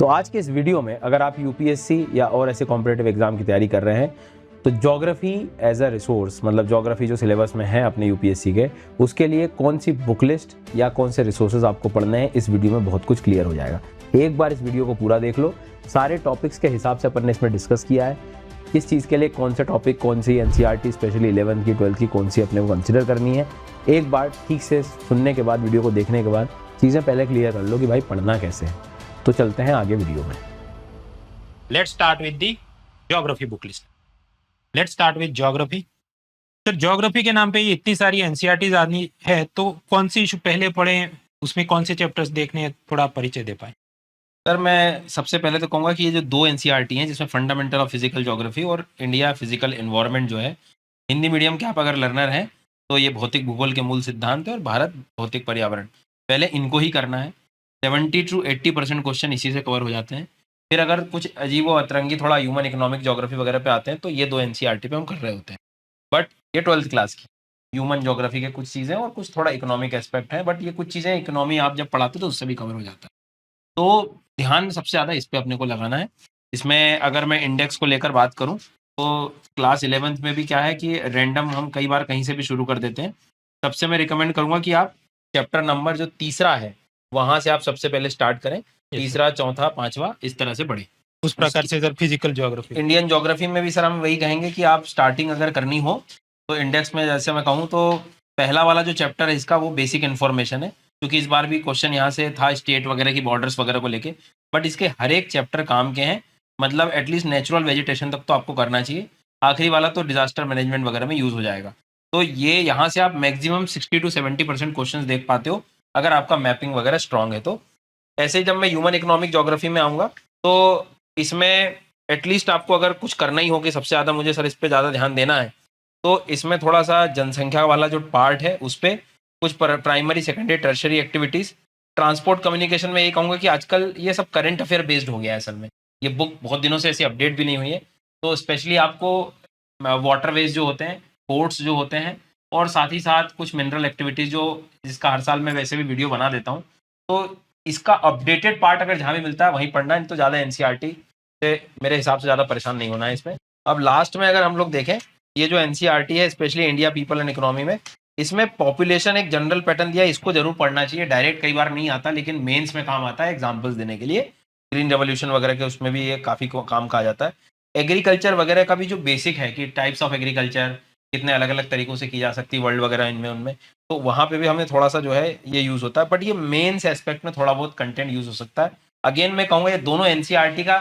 तो आज के इस वीडियो में अगर आप यूपीएससी या और ऐसे कॉम्पिटिटिव एग्जाम की तैयारी कर रहे हैं तो ज्योग्राफी एज अ रिसोर्स, मतलब ज्योग्राफी जो सिलेबस में है अपने यूपीएससी के, उसके लिए कौन सी बुक लिस्ट या कौन से रिसोर्सेज आपको पढ़ने हैं, इस वीडियो में बहुत कुछ क्लियर हो जाएगा। एक बार इस वीडियो को पूरा देख लो। सारे टॉपिक्स के हिसाब से अपन ने इसमें डिस्कस किया है, किस चीज़ के लिए कौन से टॉपिक, कौन सी एनसीईआरटी स्पेशली 11th की 12th की कौन सी अपने को कंसिडर करनी है। एक बार ठीक से सुनने के बाद, वीडियो को देखने के बाद चीज़ें पहले क्लियर कर लो कि भाई पढ़ना कैसे है। तो चलते हैं आगे वीडियो में। Let's start with the geography book list. Let's start with geography. Sir geography के नाम पे ये इतनी सारी एनसीईआरटीज आनी है, तो कौन सी इशू पहले पढ़ें, उसमें कौन से चैप्टर्स देखने हैं, थोड़ा परिचय दे पाए। सर मैं सबसे पहले तो कहूँगा कि ये जो दो एनसीईआरटी हैं, जिसमें फंडामेंटल ऑफ फिजिकल ज्योग्राफी और इंडिया फिजिकल एनवायरनमेंट जो है, हिंदी मीडियम के आप अगर लर्नर हैं तो ये भौतिक भूगोल के मूल सिद्धांत है और भारत भौतिक पर्यावरण, पहले इनको ही करना है। 70 to 80% क्वेश्चन इसी से कवर हो जाते हैं। फिर अगर कुछ अजीब व अतरंगी थोड़ा ह्यूमन इकोनॉमिक ज्योग्राफी वगैरह पे आते हैं तो ये दो एनसीईआरटी पे हम कर रहे होते हैं। बट ये 12th क्लास की ह्यूमन ज्योग्राफी के कुछ चीज़ें और कुछ थोड़ा इकोनॉमिक एस्पेक्ट है, बट ये कुछ चीज़ें इकोनॉमी आप जब पढ़ाते हो तो उससे भी कवर हो जाता है। तो ध्यान सबसे ज़्यादा इस पे अपने को लगाना है। इसमें अगर मैं इंडेक्स को लेकर बात करूं तो क्लास 11th में भी क्या है कि रैंडम हम कई बार कहीं से भी शुरू कर देते हैं। सबसे मैं रिकमेंड करूंगा कि आप चैप्टर नंबर जो तीसरा है वहां से आप सबसे पहले स्टार्ट करें, तीसरा, चौथा, पांचवा, इस तरह से बढ़े। उस प्रकार से sir physical geography, Indian geography में भी सर हम वही कहेंगे कि आप स्टार्टिंग अगर करनी हो तो इंडेक्स में, जैसे मैं कहूँ तो पहला वाला जो चैप्टर है इसका वो बेसिक इन्फॉर्मेशन है, क्योंकि इस बार भी क्वेश्चन यहाँ से था स्टेट वगैरह की बॉर्डर्स वगैरह को लेके, बट इसके हर एक चैप्टर काम के हैं, मतलब एटलीस्ट नेचुरल वेजिटेशन तक तो आपको करना चाहिए। आखिरी वाला तो डिजास्टर मैनेजमेंट वगैरह में यूज हो जाएगा। तो ये यहाँ से आप मैक्सिमम 60 to 70% क्वेश्चन देख पाते हो अगर आपका मैपिंग वगैरह स्ट्रांग है। तो ऐसे ही जब मैं ह्यूमन इकोनॉमिक ज्योग्राफी में आऊँगा तो इसमें एटलीस्ट आपको अगर कुछ करना ही हो कि सबसे ज़्यादा मुझे सर इस पर ज़्यादा ध्यान देना है, तो इसमें थोड़ा सा जनसंख्या वाला जो पार्ट है उस पर कुछ primary, secondary, tertiary activities, transport, communication में ये कहूँगा कि आजकल ये सब करंट अफेयर बेस्ड हो गया है। असल में ये बुक बहुत दिनों से ऐसी अपडेट भी नहीं हुई है, तो स्पेशली आपको वाटरवेज जो होते हैं, पोर्ट्स जो होते हैं, और साथ ही साथ कुछ मिनरल एक्टिविटीज़ जो, जिसका हर साल मैं वैसे भी वीडियो बना देता हूँ, तो इसका अपडेटेड पार्ट अगर जहाँ भी मिलता है वहीं पढ़ना है, तो ज़्यादा एनसीईआरटी से मेरे हिसाब से ज़्यादा परेशान नहीं होना है इसमें। अब लास्ट में अगर हम लोग देखें, ये जो एनसीईआरटी है specially India people and economy में, इसमें पॉपुलेशन एक जनरल पैटर्न दिया है, इसको जरूर पढ़ना चाहिए। डायरेक्ट कई बार नहीं आता लेकिन मेंस में काम आता है एग्जांपल्स देने के लिए। ग्रीन रेवोल्यूशन वगैरह के उसमें भी ये काफ़ी काम का आ जाता है। एग्रीकल्चर वगैरह का भी जो बेसिक है कि टाइप्स ऑफ एग्रीकल्चर कितने अलग अलग तरीकों से की जा सकती है वर्ल्ड वगैरह इनमें उनमें, तो वहाँ पे भी हमें थोड़ा सा जो है ये यूज़ होता है, बट ये मेन्स एस्पेक्ट में थोड़ा बहुत कंटेंट यूज़ हो सकता है। अगेन मैं कहूँगा ये दोनों एनसीईआरटी का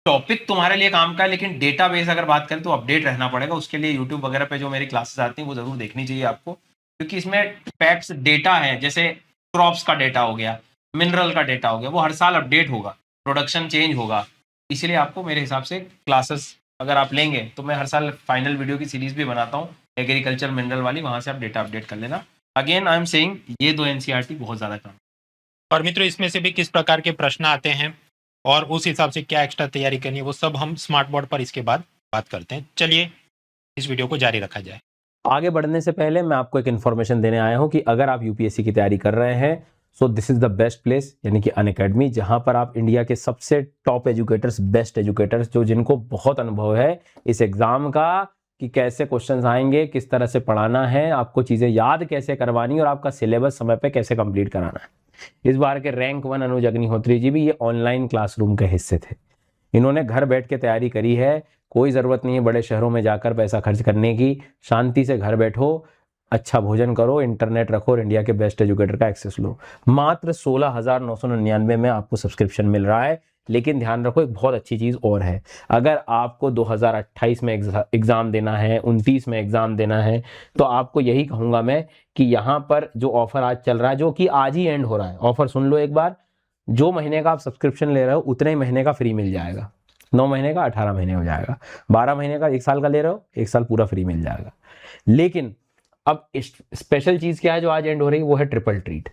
टॉपिक तुम्हारे लिए काम का है, लेकिन डेटाबेस अगर बात करें तो अपडेट रहना पड़ेगा। उसके लिए यूट्यूब वगैरह पे जो मेरी क्लासेस आती हैं वो जरूर देखनी चाहिए आपको, क्योंकि इसमें फैक्ट्स, डेटा है, जैसे क्रॉप्स का डेटा हो गया, मिनरल का डेटा हो गया, वो हर साल अपडेट होगा, प्रोडक्शन चेंज होगा। इसलिए आपको मेरे हिसाब से क्लासेस अगर आप लेंगे तो मैं हर साल फाइनल वीडियो की सीरीज भी बनाता हूँ एग्रीकल्चर मिनरल वाली, वहाँ से आप डेटा अपडेट कर लेना। अगेन आई एम सेइंग ये दो एनसीईआरटी बहुत ज़्यादा काम। और मित्रों इसमें से भी किस प्रकार के प्रश्न आते हैं और उस हिसाब से क्या एक्स्ट्रा तैयारी करनी है, वो सब हम स्मार्ट बोर्ड पर इसके बाद बात करते हैं। चलिए इस वीडियो को जारी रखा जाए। आगे बढ़ने से पहले मैं आपको एक इन्फॉर्मेशन देने आया हूं कि अगर आप यूपीएससी की तैयारी कर रहे हैं so this is the best place, यानी कि अनअकैडमी, जहां पर आप इंडिया के सबसे टॉप एजुकेटर्स, बेस्ट एजुकेटर्स, जो जिनको बहुत अनुभव है इस एग्जाम का कि कैसे क्वेश्चंस आएंगे, किस तरह से पढ़ाना है, आपको चीजें याद कैसे करवानी और आपका सिलेबस समय पे कैसे कंप्लीट कराना है। इस बार के रैंक 1 अनुज अग्निहोत्री जी भी ये ऑनलाइन क्लासरूम के हिस्से थे। इन्होंने घर बैठ के तैयारी करी है, कोई ज़रूरत नहीं है बड़े शहरों में जाकर पैसा खर्च करने की। शांति से घर बैठो, अच्छा भोजन करो, इंटरनेट रखो और इंडिया के बेस्ट एजुकेटर का एक्सेस लो। मात्र 16,999 में आपको सब्सक्रिप्शन मिल रहा है। लेकिन ध्यान रखो एक बहुत अच्छी चीज़ और है, अगर आपको 2028 में एग्ज़ाम देना है, 29 में एग्ज़ाम देना है, तो आपको यही कहूँगा मैं कि यहाँ पर जो ऑफ़र आज चल रहा है, जो कि आज ही एंड हो रहा है, ऑफ़र सुन लो एक बार, जो महीने का आप सब्सक्रिप्शन ले रहे हो उतने ही महीने का फ्री मिल जाएगा। 9 महीने का 18 महीने हो जाएगा, 12 महीने का 1 साल का ले रहे हो 1 साल पूरा फ्री मिल जाएगा। लेकिन अब स्पेशल चीज़ क्या है जो आज एंड हो रही है, वो है ट्रिपल ट्रीट,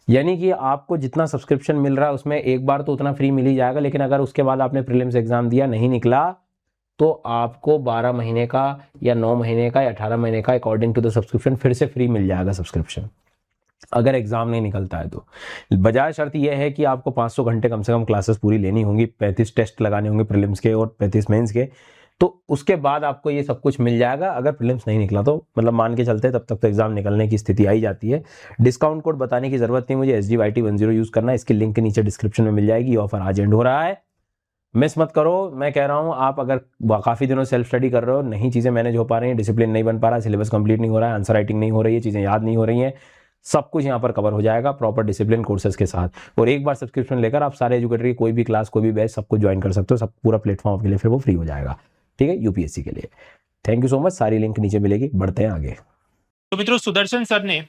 यानी कि आपको जितना सब्सक्रिप्शन मिल रहा है उसमें एक बार तो उतना फ्री मिल ही जाएगा, लेकिन अगर उसके बाद आपने प्रीलिम्स एग्जाम दिया नहीं निकला तो आपको 12 महीने का या 9 महीने का या 18 महीने का अकॉर्डिंग टू द सब्सक्रिप्शन फिर से फ्री मिल जाएगा सब्सक्रिप्शन। अगर एग्जाम नहीं निकलता है तो बजाय शर्त यह है कि आपको 500 घंटे कम से कम क्लासेस पूरी लेनी होंगी, 35 टेस्ट लगाने होंगे प्रीलिम्स के और 35 मेंस के, तो उसके बाद आपको ये सब कुछ मिल जाएगा। अगर प्रीलिम्स नहीं निकला तो मतलब मान के चलते तब तक तो एग्जाम निकलने की स्थिति आई जाती है। डिस्काउंट कोड बताने की जरूरत नहीं मुझे, SGYT10 यूज करना है, इसकी लिंक नीचे डिस्क्रिप्शन में मिल जाएगी। ऑफर आज एंड हो रहा है, मिस मत करो। मैं कह रहा हूँ आप अगर काफ़ी दिनों सेल्फ स्टडी कर रहे हो, नहीं चीज़ें मैनेज हो पा रही हैं, डिसिप्लिन नहीं बन पा रहा है, सिलेबस कंप्लीट नहीं हो रहा है, आंसर राइटिंग नहीं हो रही है, चीज़ें याद नहीं हो रही हैं, सब कुछ यहाँ पर कवर हो जाएगा प्रॉपर डिसिप्लिन कोर्सेज के साथ। और एक बार सब्सक्रिप्शन लेकर आप सारे एजुकेटर की कोई भी क्लास, कोई भी बैच, सब कुछ ज्वाइन कर सकते हो। सब पूरा प्लेटफॉर्म आपके लिए फिर वो फ्री हो जाएगा, ठीक है, यूपीएससी के लिए। थैंक यू सो मच, सारी लिंक नीचे मिलेगी। बढ़ते हैं आगे। तो मित्रों, सुदर्शन सर ने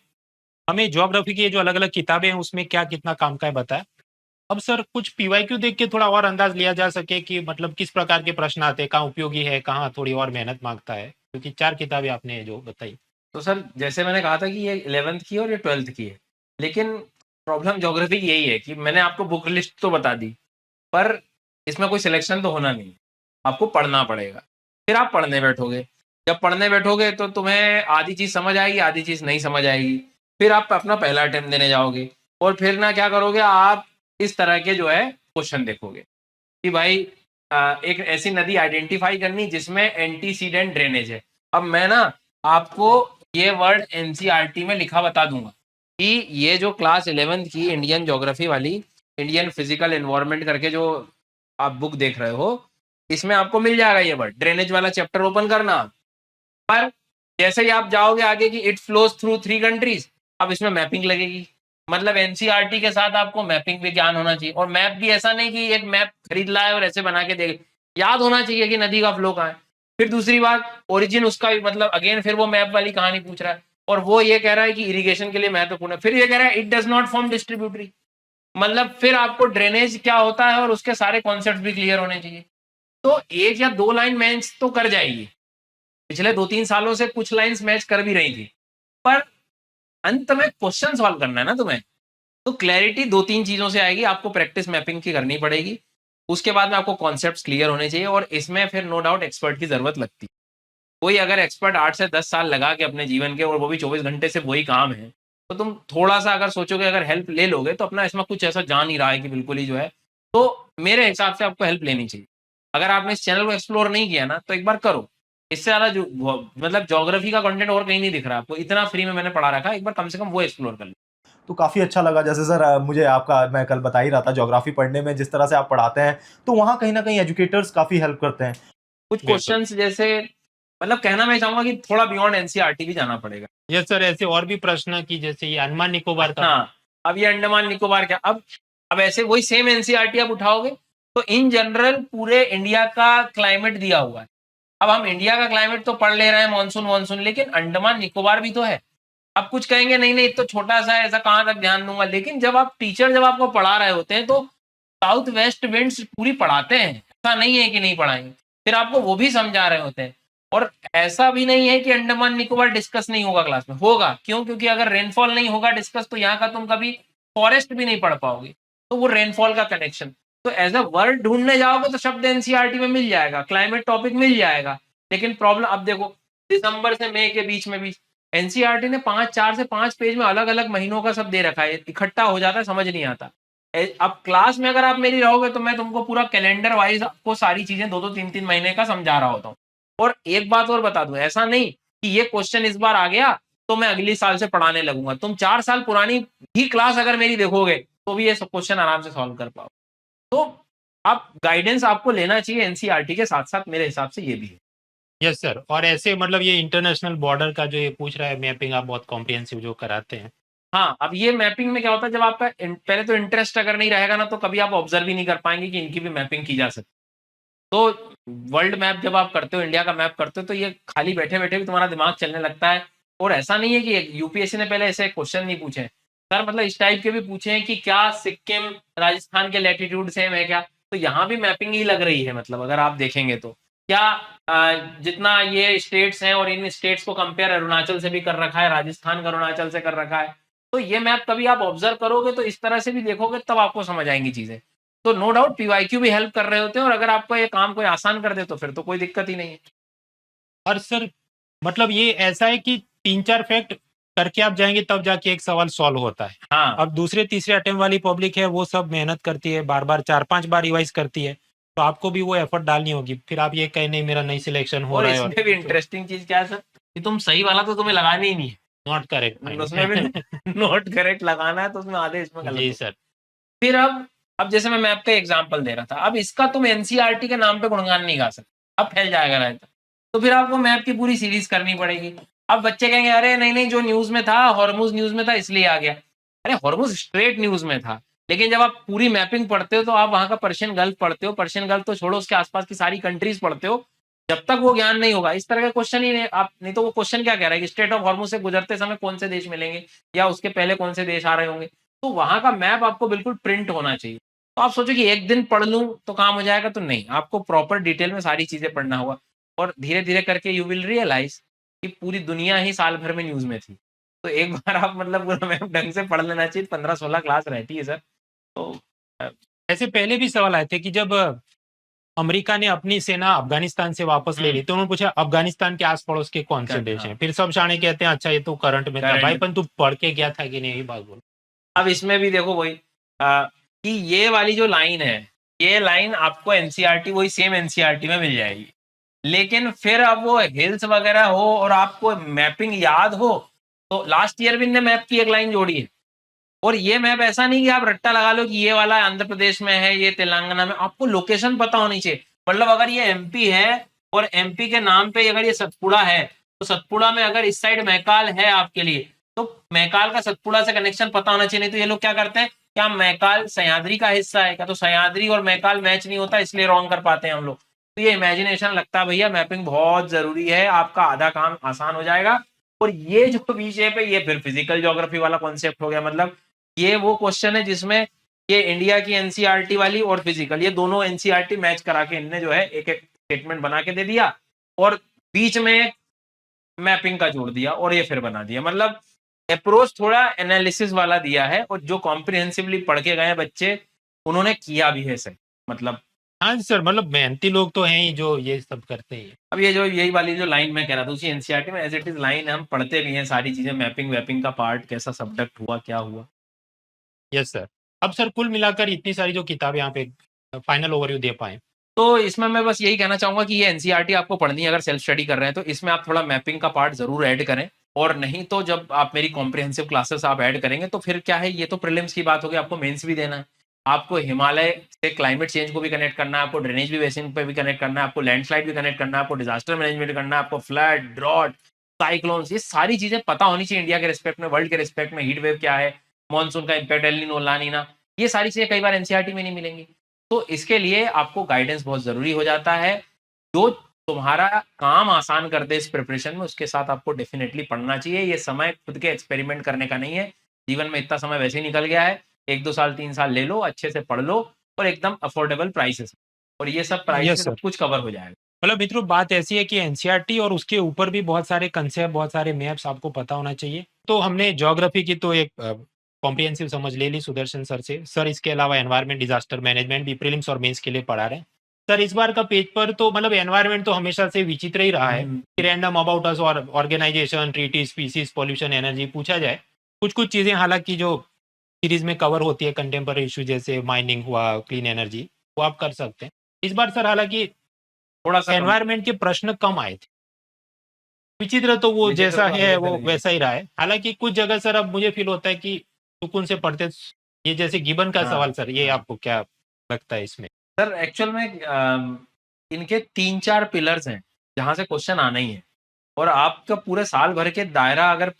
हमें ज्योग्राफी की जो अलग अलग किताबें हैं उसमें क्या कितना काम का है बताया। अब सर कुछ पीवाईक्यू देख के थोड़ा और अंदाज लिया जा सके कि मतलब किस प्रकार के प्रश्न आते हैं, कहाँ उपयोगी है, कहाँ थोड़ी और मेहनत मांगता है, क्योंकि 4 किताबें आपने जो बताई। तो सर जैसे मैंने कहा था कि ये 11th की है और ये 12th की है, लेकिन प्रॉब्लम ज्योग्राफी की यही है कि मैंने आपको बुक लिस्ट तो बता दी, पर इसमें कोई सिलेक्शन तो होना नहीं, आपको पढ़ना पड़ेगा। फिर आप पढ़ने बैठोगे, जब पढ़ने बैठोगे तो तुम्हें आधी चीज़ समझ आएगी, आधी चीज़ नहीं समझ आएगी। फिर आप अपना पहला अटेम्प्ट देने जाओगे और फिर ना क्या करोगे, आप इस तरह के जो है क्वेश्चन देखोगे कि भाई एक ऐसी नदी आइडेंटिफाई करनी जिसमें एंटीसीडेंट ड्रेनेज है। अब मैं ना आपको ये वर्ड एनसीईआरटी में लिखा बता दूंगा कि ये जो क्लास 11th की इंडियन ज्योग्राफी वाली इंडियन फिजिकल एनवायरनमेंट करके जो आप बुक देख रहे हो, इसमें आपको मिल जाएगा ये वर्ड। ड्रेनेज वाला चैप्टर ओपन करना, पर जैसे ही आप जाओगे आगे कि इट फ्लोज थ्रू 3 कंट्रीज, अब इसमें मैपिंग लगेगी। मतलब एनसीईआरटी के साथ आपको मैपिंग भी ज्ञान होना चाहिए, और मैप भी ऐसा नहीं कि एक मैप खरीद लाए और ऐसे बना के देख, याद होना चाहिए कि नदी का फ्लो कहाँ है। फिर दूसरी बात, ओरिजिन उसका भी, मतलब अगेन फिर वो मैप वाली कहानी पूछ रहा है, और वो ये कह रहा है कि इरिगेशन के लिए महत्वपूर्ण है। फिर ये कह रहा है it does not form distributary, मतलब फिर आपको ड्रेनेज क्या होता है और उसके सारे कॉन्सेप्ट भी क्लियर होने चाहिए। तो 1 या 2 लाइन मैच तो कर जाएगी, पिछले 2-3 सालों से कुछ लाइंस मैच कर भी रही थी, पर अंत में क्वेश्चन सॉल्व करना है ना तुम्हें, तो क्लैरिटी 2-3 चीजों से आएगी। आपको प्रैक्टिस मैपिंग की करनी पड़ेगी, उसके बाद में आपको कॉन्सेप्ट्स क्लियर होने चाहिए, और इसमें फिर नो डाउट एक्सपर्ट की जरूरत लगती है। कोई अगर एक्सपर्ट 8 से 10 साल लगा के अपने जीवन के, और वो भी 24 घंटे से वही काम है, तो तुम थोड़ा सा अगर सोचोगे, अगर हेल्प ले लोगे, तो अपना इसमें कुछ ऐसा जान ही रहा है कि बिल्कुल ही जो है, तो मेरे हिसाब से आपको हेल्प लेनी चाहिए। अगर आपने इस चैनल को एक्सप्लोर नहीं किया ना, तो एक बार करो। इससे ज़्यादा जो मतलब ज्योग्राफी का कंटेंट और कहीं नहीं दिख रहा आपको, इतना फ्री में मैंने पढ़ा रखा है, एक बार कम से कम वो एक्सप्लोर कर लो। तो काफ़ी अच्छा लगा। जैसे सर मुझे आपका, मैं कल बता ही रहा था, ज्योग्राफी पढ़ने में जिस तरह से आप पढ़ाते हैं, तो वहाँ कहीं न कहीं एजुकेटर्स काफ़ी हेल्प करते हैं। कुछ क्वेश्चंस जैसे, मतलब कहना मैं चाहूंगा कि थोड़ा बियॉन्ड एनसीईआरटी भी जाना पड़ेगा। यस सर, ऐसे और भी प्रश्न की जैसे ये अंडमान निकोबार का। हाँ, अब ये अंडमान निकोबार क्या, अब ऐसे वही सेम एनसीईआरटी आप उठाओगे तो इन जनरल पूरे इंडिया का क्लाइमेट दिया हुआ है। अब हम इंडिया का क्लाइमेट तो पढ़ ले रहे हैं, मानसून, लेकिन अंडमान निकोबार भी तो है। अब कुछ कहेंगे नहीं नहीं तो छोटा सा है, ऐसा कहाँ तक ध्यान दूंगा, लेकिन जब आप टीचर जब आपको पढ़ा रहे होते हैं तो साउथ वेस्ट विंड्स पूरी पढ़ाते हैं, ऐसा नहीं है कि नहीं पढ़ाएंगे, फिर आपको वो भी समझा रहे होते हैं। और ऐसा भी नहीं है कि अंडमान निकोबार डिस्कस नहीं होगा क्लास में, होगा। क्यों? क्योंकि अगर रेनफॉल नहीं होगा डिस्कस, तो यहाँ का तुम कभी फॉरेस्ट भी नहीं पढ़ पाओगे, तो वो रेनफॉल का कनेक्शन। तो एज अ वर्ड ढूंढने जाओगे तो शब्द एनसीईआरटी में मिल जाएगा, क्लाइमेट टॉपिक मिल जाएगा, लेकिन प्रॉब्लम अब देखो, दिसंबर से मई के बीच में भी एनसीईआरटी ने 4 से 5 पेज में अलग अलग महीनों का सब दे रखा है, इकट्ठा हो जाता है, समझ नहीं आता। अब क्लास में अगर आप मेरी रहोगे तो मैं तुमको पूरा कैलेंडर वाइज आपको सारी चीजें 2-2 3-3 महीने का समझा रहा होता हूँ। और एक बात और बता दूं, ऐसा नहीं कि ये क्वेश्चन इस बार आ गया तो मैं अगली साल से पढ़ाने लगूंगा। तुम 4 साल पुरानी भी क्लास अगर मेरी देखोगे तो भी ये क्वेश्चन आराम से सॉल्व कर पाओ। तो आप गाइडेंस आपको लेना चाहिए एनसीईआरटी के साथ साथ, मेरे हिसाब से ये भी है। यस सर, और ऐसे मतलब ये इंटरनेशनल बॉर्डर का जो ये पूछ रहा है मैपिंग, आप बहुत कॉम्प्रिहेंसिव जो कराते हैं। हाँ, अब ये मैपिंग में क्या होता है, जब आपका पहले तो इंटरेस्ट अगर नहीं रहेगा ना, तो कभी आप ऑब्जर्व ही नहीं कर पाएंगे कि इनकी भी मैपिंग की जा सकती। तो वर्ल्ड मैप जब आप करते हो, इंडिया का मैप करते हो, तो ये खाली बैठे बैठे भी तुम्हारा दिमाग चलने लगता है। और ऐसा नहीं है कि यूपीएससी ने पहले ऐसे क्वेश्चन नहीं पूछे सर, मतलब इस टाइप के भी पूछे हैं कि क्या सिक्किम राजस्थान के लैटिट्यूड सेम है क्या, तो यहाँ भी मैपिंग ही लग रही है। मतलब अगर आप देखेंगे तो क्या जितना ये स्टेट्स हैं और इन स्टेट्स को कंपेयर अरुणाचल से भी कर रखा है, राजस्थान का अरुणाचल से कर रखा है, तो ये मैप कभी आप ऑब्जर्व करोगे तो इस तरह से भी देखोगे, तब आपको समझ आएंगी चीजें। तो नो डाउट पीवाईक्यू भी हेल्प कर रहे होते हैं, और अगर आपका ये काम कोई आसान कर दे तो फिर तो कोई दिक्कत ही नहीं है। और सर मतलब ये ऐसा है कि 3-4 फैक्ट करके आप जाएंगे तब जाके एक सवाल सॉल्व होता है। हाँ अब दूसरे तीसरे अटेम्प्ट वाली पब्लिक है, वो सब मेहनत करती है, बार बार 4-5 बार रिवाइज करती है, तो आपको भी वो एफर्ट डालनी होगी। फिर आप ये कहें नहीं मेरा नहीं सिलेक्शन हो और रहा है, इसमें भी इंटरेस्टिंग चीज क्या है सर कि तुम सही वाला तो तुम्हें लगाना ही नहीं है, नॉट उसमें भी करेक्ट। नोट करेक्ट लगाना है, तो उसमें आधे इसमें गलत जी हो। सर। फिर अब जैसे मैं मैप का एग्जांपल दे रहा था, अब इसका तुम एनसीईआरटी के नाम पे गुणगान नहीं गा सकते, अब फैल जाएगा रायता। तो फिर आपको मैप की पूरी सीरीज करनी पड़ेगी। अब बच्चे कहेंगे अरे नहीं नहीं जो न्यूज में था हॉर्मुज न्यूज में था इसलिए आ गया। अरे हॉर्मुज स्ट्रेट न्यूज में था, लेकिन जब आप पूरी मैपिंग पढ़ते हो तो आप वहां का पर्शियन गल्फ पढ़ते हो, पर्शियन गल्फ तो छोड़ो उसके आसपास की सारी कंट्रीज पढ़ते हो। जब तक वो ज्ञान नहीं होगा इस तरह का क्वेश्चन ही नहीं, आप नहीं तो वो क्वेश्चन क्या कह रहा है कि स्ट्रेट ऑफ हॉर्मुज से गुजरते समय कौन से देश मिलेंगे या उसके पहले कौन से देश आ रहे होंगे। तो वहां का मैप आपको बिल्कुल प्रिंट होना चाहिए। तो आप सोचो कि एक दिन पढ़ लूं तो काम हो जाएगा, तो नहीं, आपको प्रॉपर डिटेल में सारी चीजें पढ़ना होगा। और धीरे धीरे करके यू विल रियलाइज कि पूरी दुनिया ही साल भर में न्यूज में थी। तो एक बार आप मतलब पूरा मैप ढंग से पढ़ लेना चाहिए, 15-16 क्लास रहती है सर। तो ऐसे पहले भी सवाल आए थे कि जब अमेरिका ने अपनी सेना अफगानिस्तान से वापस ले ली तो उन्होंने पूछा अफगानिस्तान के आस पड़ोस के कौन से देश हैं, फिर सब शाणे कहते हैं अच्छा ये तो करंट में था। Current भाई पण तू पढ़ के गया था कि नहीं, यही बात बोलो। अब इसमें भी देखो वही कि ये वाली जो लाइन है, ये लाइन आपको एनसीईआरटी वही सेम एनसीईआरटी में मिल जाएगी, लेकिन फिर अब वो हिल्स वगैरह हो और आपको मैपिंग याद हो, तो लास्ट ईयर भी इनने मैप की एक लाइन जोड़ी है। और ये मैप ऐसा नहीं कि आप रट्टा लगा लो कि ये वाला आंध्र प्रदेश में है, ये तेलंगाना में, आपको लोकेशन पता होनी चाहिए। मतलब अगर ये एमपी है और एमपी के नाम पे अगर ये सतपुड़ा है, तो सतपुड़ा में अगर इस साइड मैकाल है आपके लिए, तो मैकाल का सतपुड़ा से कनेक्शन पता होना चाहिए। नहीं तो ये लोग क्या करते हैं, क्या मैकाल सह्याद्री का हिस्सा है क्या, तो सह्याद्री और मैकाल मैच नहीं होता, इसलिए रॉन्ग कर पाते हैं हम लोग। तो ये इमेजिनेशन लगता है भैया, मैपिंग बहुत जरूरी है, आपका आधा काम आसान हो जाएगा। और ये जो बी शेप है ये फिर फिजिकल ज्योग्राफी वाला कॉन्सेप्ट हो गया। मतलब ये वो क्वेश्चन है जिसमें ये इंडिया की एनसीईआरटी वाली और फिजिकल ये दोनों एनसीईआरटी मैच करा के इनने जो है एक एक स्टेटमेंट बना के दे दिया, और बीच में मैपिंग का जोड़ दिया और ये फिर बना दिया। मतलब अप्रोच थोड़ा एनालिसिस वाला दिया है, और जो कॉम्प्रिहेंसिवली पढ़ के गए बच्चे उन्होंने किया भी है सही। मतलब हाँ जी सर, मतलब मेहनती लोग तो हैं ही जो ये सब करते हैं। अब ये जो यही वाली जो लाइन मैं कह रहा था उसी एनसीईआरटी में एज इट इज लाइन हम पढ़ते भी हैं सारी चीजें, मैपिंग वैपिंग का पार्ट कैसा सब्जेक्ट हुआ क्या हुआ। Yes sir. अब सर कुल मिलाकर इतनी सारी जो किताबें यहाँ पे फाइनल ओवरव्यू दे पाए। तो इसमें मैं बस यही कहना चाहूंगा कि ये एनसीईआरटी आपको पढ़नी है अगर सेल्फ स्टडी कर रहे हैं, तो इसमें आप थोड़ा मैपिंग का पार्ट जरूर ऐड करें। और नहीं तो जब आप मेरी कॉम्प्रिहेंसिव क्लासेस आप ऐड करेंगे तो फिर क्या है, ये तो प्रीलिम्स की बात होगी, आपको मेंस भी देना है, आपको हिमालय से क्लाइमेट चेंज को भी कनेक्ट करना है, आपको ड्रेनेज भी बेसिन पे भी कनेक्ट करना है, आपको लैंडस्लाइड भी कनेक्ट करना है, आपको डिजास्टर मैनेजमेंट करना है, आपको फ्लड ड्रॉट साइक्लोन्स, ये सारी चीजें पता होनी चाहिए इंडिया के रिस्पेक्ट में, वर्ल्ड के रिस्पेक्ट में, हीट वेव क्या है, मानसून का इम्पैक्ट, एल नीनो ला नीना, ये सारी चीजें कई बार एनसीईआरटी में नहीं मिलेंगी। तो इसके लिए आपको गाइडेंस बहुत ज़रूरी हो जाता है। जो तुम्हारा काम आसान कर दे इस प्रिपरेशन में, उसके साथ आपको डेफिनेटली पढ़ना चाहिए। ये समय खुद के एक्सपेरिमेंट करने का नहीं है। जीवन में इतना समय वैसे ही निकल गया है। 1-2 साल 3 साल ले लो, अच्छे से पढ़ लो और एकदम अफोर्डेबल प्राइसेस और ये सब प्राइस यस में सर। सब कुछ कवर हो जाएगा। मतलब मित्रों बात ऐसी है कि एनसीईआरटी और उसके ऊपर भी बहुत सारे कंसेप्ट, बहुत सारे मैप्स आपको पता होना चाहिए। तो हमने ज्योग्राफी की तो एक कॉम्प्रिहेंसिव समझ ले ली सुदर्शन सर से। सर इसके अलावा एनवायरमेंट, डिजास्टर मैनेजमेंट भी प्रीलिम्स और मेंस के लिए पढ़ा रहे हैं। सर इस बार का पेज पर तो मतलब एनवायरमेंट तो हमेशा से विचित्र ही रहा है। रैंडम अबाउट अस और organisation, treaty, species, pollution, energy पूछा जाए। कुछ कुछ चीजें हालांकि जो सीरीज में कवर होती है कंटेम्पररी इशू, जैसे माइनिंग हुआ, क्लीन एनर्जी, वो आप कर सकते हैं। इस बार सर हालांकि थोड़ा सा एनवायरमेंट के प्रश्न कम आए थे। विचित्र तो वो विचित्र जैसा तो है हमेशा वो लगी। वैसा ही रहा है। हालांकि कुछ जगह सर अब मुझे फील होता है कि सुकून से पढ़ते, ये जैसे गिबन का हाँ, सवाल सर, ये हाँ। आपको क्या लगता है इसमें? सर एक्चुअल में इनके 3-4 पिलर्स हैं जहाँ से क्वेश्चन आना ही है, और आपका पूरे साल भर के दायरा अगर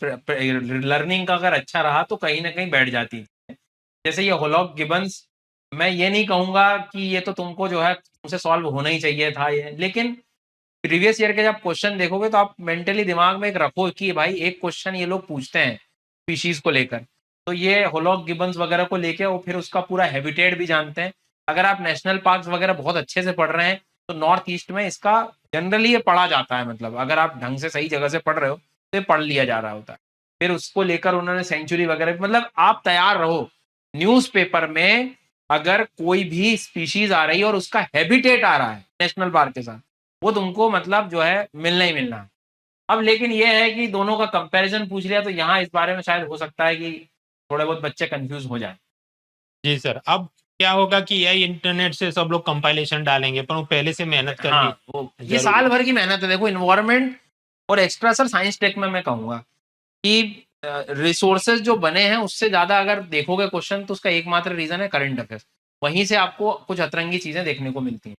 लर्निंग का अगर अच्छा रहा तो कहीं ना कहीं बैठ जाती है। जैसे ये होलॉक गिबन्स, मैं ये नहीं कहूंगा कि ये तो तुमको जो है तुमसे सॉल्व होना ही चाहिए था ये, लेकिन प्रीवियस ईयर के जब क्वेश्चन देखोगे तो आप मेंटली दिमाग में एक रखो कि भाई एक क्वेश्चन ये लोग पूछते हैं स्पीशीज को लेकर, तो ये होलॉक गिबन्स वगैरह को लेके और फिर उसका पूरा हैबिटेट भी जानते हैं। अगर आप नेशनल पार्क्स वगैरह बहुत अच्छे से पढ़ रहे हैं तो नॉर्थ ईस्ट में इसका जनरली ये पढ़ा जाता है। मतलब अगर आप ढंग से सही जगह से पढ़ रहे हो तो ये पढ़ लिया जा रहा होता है। फिर उसको लेकर उन्होंने सेंचुरी वगैरह, मतलब आप तैयार रहो, न्यूज़पेपर में अगर कोई भी स्पीशीज आ रही है और उसका हैबिटेट आ रहा है नेशनल पार्क के साथ, वो तुमको मतलब जो है मिलना ही मिलना है। अब लेकिन ये है कि दोनों का कंपैरिजन पूछ लिया तो यहाँ इस बारे में शायद हो सकता है कि थोड़े बहुत बच्चे कंफ्यूज हो जाए। जी सर, अब क्या होगा कि यही इंटरनेट से सब लोग कंपाइलेशन डालेंगे, पर वो पहले से मेहनत करनी हाँ, वो ये जरूरी साल है। भर की मेहनत है। देखो इन्वायरमेंट और एक्स्ट्रा सर साइंस टेक में मैं कहूंगा कि रिसोर्सेज जो बने हैं उससे ज्यादा अगर देखोगे क्वेश्चन तो उसका एकमात्र रीजन है करंट अफेयर्स। वहीं से आपको कुछ अतरंगी चीजें देखने को मिलती हैं।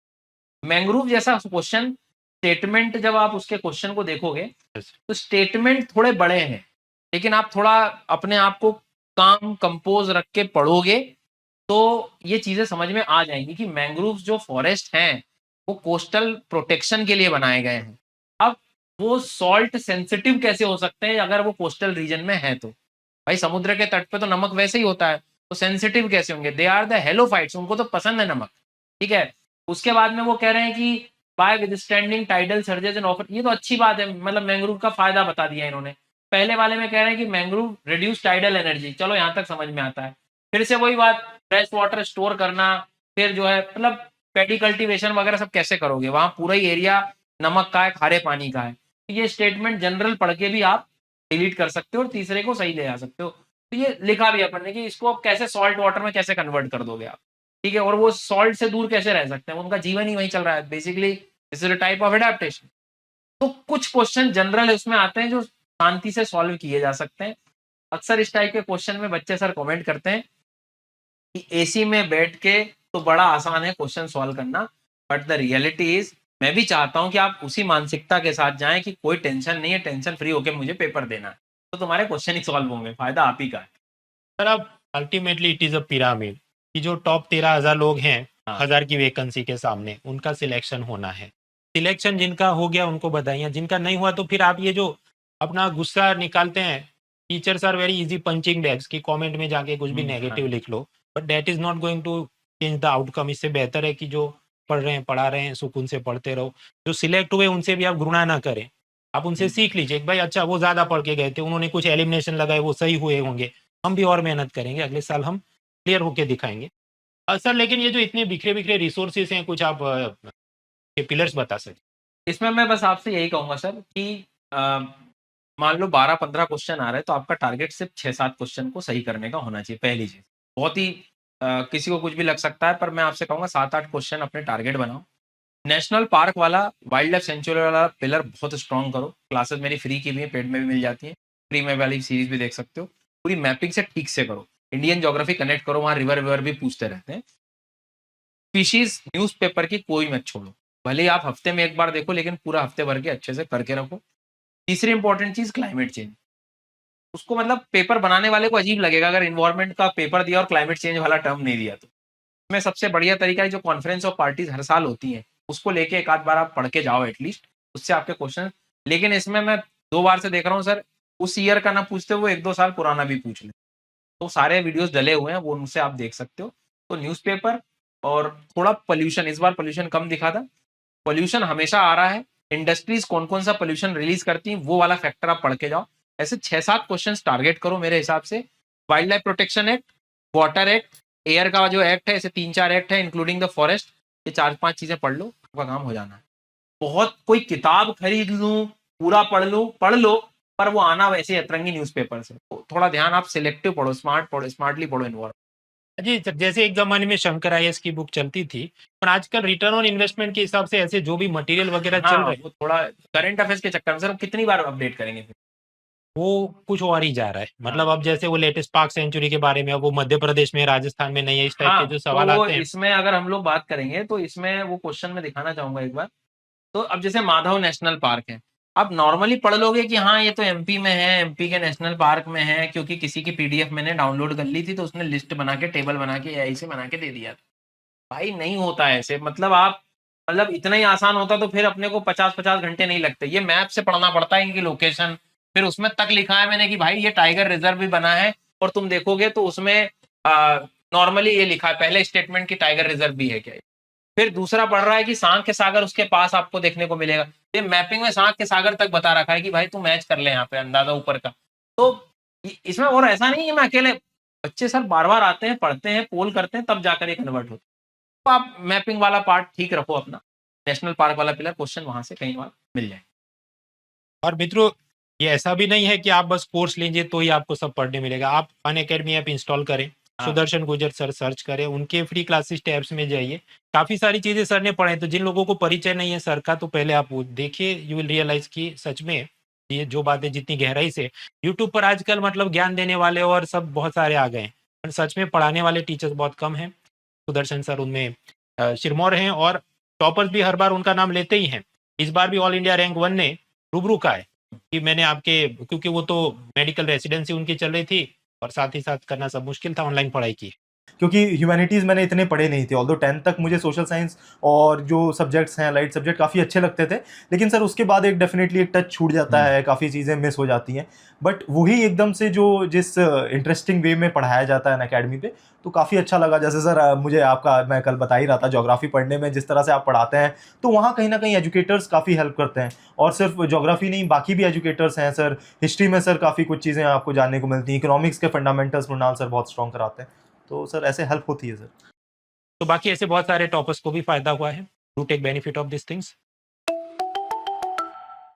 मैंग्रोव जैसा क्वेश्चन स्टेटमेंट जब आप उसके क्वेश्चन को देखोगे तो स्टेटमेंट थोड़े बड़े हैं, लेकिन आप थोड़ा अपने आप को काम कंपोज रख के पढ़ोगे तो ये चीजें समझ में आ जाएंगी कि मैंग्रोव्स जो फॉरेस्ट हैं वो कोस्टल प्रोटेक्शन के लिए बनाए गए हैं। अब वो सॉल्ट सेंसिटिव कैसे हो सकते हैं अगर वो कोस्टल रीजन में है तो? भाई समुद्र के तट पे तो नमक वैसे ही होता है, तो सेंसिटिव कैसे होंगे? दे आर द हेलोफाइट्स, उनको तो पसंद है नमक, ठीक है। उसके बाद में वो कह रहे हैं कि by withstanding tidal surges and offer, ये तो अच्छी बात है, मतलब मैंग्रोव का फायदा बता दिया इन्होंने। पहले वाले में कह रहे हैं कि मैंग्रोव रिड्यूस टाइडल एनर्जी, चलो यहाँ तक समझ में आता है। फिर से वही बात, फ्रेश वाटर स्टोर करना, फिर जो है मतलब पेडी कल्टीवेशन वगैरह सब कैसे करोगे, वहां पूरा ही एरिया नमक का है, खारे पानी का है। ये स्टेटमेंट जनरल पढ़ के भी आप डिलीट कर सकते हो और तीसरे को सही ले आ सकते हो। तो ये लिखा भी अपन ने कि इसको आप कैसे सॉल्ट वाटर में कैसे कन्वर्ट कर दोगे आप, ठीक है। और वो सॉल्ट से दूर कैसे रह सकते हैं, उनका जीवन ही वही चल रहा है basically, this is a type of adaptation. तो कुछ क्वेश्चन जनरल उसमें आते हैं जो शांति से सॉल्व किए जा सकते हैं। अक्सर इस टाइप के क्वेश्चन में बच्चे सर कमेंट करते हैं कि एसी में बैठ के तो बड़ा आसान है क्वेश्चन सॉल्व करना, बट द रियलिटी इज मैं भी चाहता हूं कि आप उसी मानसिकता के साथ जाएं कि कोई टेंशन नहीं है, टेंशन फ्री होकर मुझे पेपर देना है, तो तुम्हारे क्वेश्चन ही सॉल्व होंगे, फायदा आप ही का है। सर अब ultimately it is a pyramid कि जो टॉप 13,000 लोग हैं, हाँ। 1000 की वैकेंसी के सामने, उनका सिलेक्शन होना है। सिलेक्शन जिनका हो गया उनको बधाइयाँ, जिनका नहीं हुआ तो फिर आप ये जो अपना गुस्सा निकालते हैं, teachers are very easy punching bags की कमेंट में जाके कुछ भी नेगेटिव लिख लो, but that is not going to change the outcome. इससे बेहतर है कि जो पढ़ रहे हैं पढ़ा रहे हैं सुकून से पढ़ते रहो। जो सिलेक्ट हुए उनसे भी आप घृणा ना करें, आप उनसे सीख लीजिए कि भाई अच्छा वो ज़्यादा पढ़ के गए थे, उन्होंने कुछ एलिमिनेशन लगाए, वो सही हुए होंगे, हम भी और मेहनत करेंगे, अगले साल हम क्लियर होके दिखाएंगे। सर लेकिन ये जो इतने बिखरे बिखरे रिसोर्सेज हैं, कुछ आप के पिलर्स बता सकते? इसमें मैं बस आपसे यही कहूंगा सर कि मान लो 12-15 क्वेश्चन आ रहे हैं तो आपका टारगेट सिर्फ 6-7 क्वेश्चन को सही करने का होना चाहिए। पहली चीज बहुत ही किसी को कुछ भी लग सकता है, पर मैं आपसे कहूंगा 7-8 क्वेश्चन अपने टारगेट बनाओ। नेशनल पार्क वाला, वाइल्ड लाइफ सेंचुरी वाला पिलर बहुत स्ट्रॉन्ग करो। क्लासेस मेरी फ्री की भी है, पेड में भी मिल जाती है, फ्री में वाली सीरीज भी देख सकते हो। पूरी मैपिंग से ठीक से करो, इंडियन ज्योग्राफी कनेक्ट करो, वहाँ रिवर विवर भी पूछते रहते हैं। स्पीशीज न्यूज़पेपर की कोई मत छोड़ो, भले ही आप हफ्ते में एक बार देखो लेकिन पूरा हफ्ते भर के अच्छे से करके रखो। तीसरी इंपॉर्टेंट चीज क्लाइमेट चेंज, उसको मतलब पेपर बनाने वाले को अजीब लगेगा अगर इन्वायरमेंट का पेपर दिया और क्लाइमेट चेंज वाला टर्म नहीं दिया तो। इसमें सबसे बढ़िया तरीका है जो कॉन्फ्रेंस ऑफ पार्टीज हर साल होती है उसको लेके एक आध बार आप पढ़ के जाओ एटलीस्ट, उससे आपके क्वेश्चन। लेकिन इसमें मैं 2 बार से देख रहा हूँ सर, उस ईयर का ना पूछते वो 1-2 साल पुराना भी पूछ ले, तो सारे वीडियोस डले हुए हैं वो, उनसे आप देख सकते हो। तो न्यूज़पेपर और थोड़ा पोल्यूशन, इस बार पोल्यूशन कम दिखा था, पोल्यूशन हमेशा आ रहा है, इंडस्ट्रीज कौन कौन सा पोल्यूशन रिलीज करती हैं वो वाला फैक्टर आप पढ़ के जाओ। ऐसे 6-7 क्वेश्चन टारगेट करो मेरे हिसाब से। Wild life protection act, water act, air का जो एक्ट है, ऐसे 3-4 एक्ट है इंक्लूडिंग द फॉरेस्ट, ये 4-5 चीजें पढ़ लो, आपका काम हो जाना है। बहुत कोई किताब खरीद लूं पूरा पढ़ लो, पर वो आना वैसे अतरंगी न्यूज़पेपर से, तो थोड़ा ध्यान आप सिलेक्टिव पढ़ो, स्मार्टली पढ़ो इन्वॉल्व। जी सर, जैसे एक जमाने में शंकर आईएएस की बुक चलती थी, पर आजकल रिटर्न ऑन इन्वेस्टमेंट के हिसाब से ऐसे जो भी मटेरियल वगैरह चल रहे हैं, वो थोड़ा करंट अफेयर्स के चक्कर में सर कितनी बार अपडेट करेंगे फिर। वो कुछ और ही जा रहा है। मतलब अब जैसे वो लेटेस्ट पार्क सेंचुरी के बारे में, अब वो मध्य प्रदेश में, राजस्थान में नहीं है, इस टाइप के जो सवाल तो आते हैं। इसमें अगर हम लोग बात करेंगे तो इसमें वो क्वेश्चन में दिखाना चाहूंगा एक बार। तो अब जैसे माधव नेशनल पार्क है, आप नॉर्मली पढ़ लोगे कि हाँ ये तो एमपी में है, एमपी के नेशनल पार्क में है, क्योंकि किसी की पीडीएफ मैंने डाउनलोड कर ली थी तो उसने लिस्ट बना के टेबल बना के एआई से बना के दे दिया था। भाई नहीं होता है ऐसे, मतलब आप मतलब इतना ही आसान होता तो फिर अपने को 50-50 घंटे नहीं लगते। ये मैप से पढ़ना पड़ता है इनकी लोकेशन, फिर उसमें तक लिखा है मैंने कि भाई ये टाइगर रिजर्व भी बना है, और तुम देखोगे तो उसमें नॉर्मली ये लिखा है पहले स्टेटमेंट की टाइगर रिजर्व भी है क्या। फिर दूसरा पढ़ रहा है कि सांख के सागर उसके पास आपको देखने को मिलेगा, ये मैपिंग में सांख के सागर तक बता रखा है कि भाई तू मैच कर ले यहाँ पे अंदाजा ऊपर का। तो इसमें और ऐसा नहीं है मैं अकेले, बच्चे सर बार बार आते हैं, पढ़ते हैं, पोल करते हैं, तब जाकर ये कन्वर्ट होता है। तो आप मैपिंग वाला पार्ट ठीक रखो अपना, नेशनल पार्क वाला पिलर क्वेश्चन वहां से कई बार मिल जाए। और मित्रों, ये ऐसा भी नहीं है कि आप बस कोर्स लीजिए तो ही आपको सब पढ़ने मिलेगा। आप अनअकैडमी ऐप इंस्टॉल करें, हाँ। सुदर्शन गुर्जर सर सर्च करें, उनके फ्री क्लासेस टैब्स में जाइए। काफ़ी सारी चीज़ें सर ने पढ़ाई, तो जिन लोगों को परिचय नहीं है सर का, तो पहले आप वो देखिए, यू विल रियलाइज़ कि सच में ये जो बातें जितनी गहराई से यूट्यूब पर आजकल मतलब ज्ञान देने वाले और सब बहुत सारे आ गए हैं, पर सच में पढ़ाने वाले टीचर्स बहुत कम हैं। सुदर्शन सर उनमें सिरमौर हैं, और टॉपर्स भी हर बार उनका नाम लेते ही हैं। इस बार भी ऑल इंडिया रैंक 1 ने रूबरू का है कि मैंने आपके, क्योंकि वो तो मेडिकल रेसिडेंसी उनकी चल रही थी और साथ ही साथ करना सब मुश्किल था, ऑनलाइन पढ़ाई की। क्योंकि ह्यूमैनिटीज़ मैंने इतने पढ़े नहीं थे, ऑल्दो 10th तक मुझे सोशल साइंस और जो सब्जेक्ट्स हैं, लाइट सब्जेक्ट काफ़ी अच्छे लगते थे। लेकिन सर उसके बाद एक डेफ़िनेटली एक टच छूट जाता है, काफ़ी चीज़ें मिस हो जाती हैं। बट वही एकदम से जो जिस इंटरेस्टिंग वे में पढ़ाया जाता है अनअकैडमी पे, तो काफ़ी अच्छा लगा। जैसे सर मुझे आपका मैं कल बता ही रहा था ज्योग्राफ़ी पढ़ने में जिस तरह से आप पढ़ाते हैं, तो वहाँ कहीं न कहीं एजुकेटर्स काफ़ी हेल्प करते हैं। और सिर्फ ज्योग्राफ़ी नहीं, बाकी भी एजुकेटर्स हैं सर। हिस्ट्री में सर काफ़ी कुछ चीज़ें आपको जानने को मिलती हैं। इकोनॉमिक्स के फंडामेंटल्स मृणाल सर बहुत स्ट्रॉन्ग कराते हैं। तो सर ऐसे हेल्प होती है सर। तो बाकी ऐसे बहुत सारे टॉपर्स को भी फायदा हुआ है। Do take benefit of this things.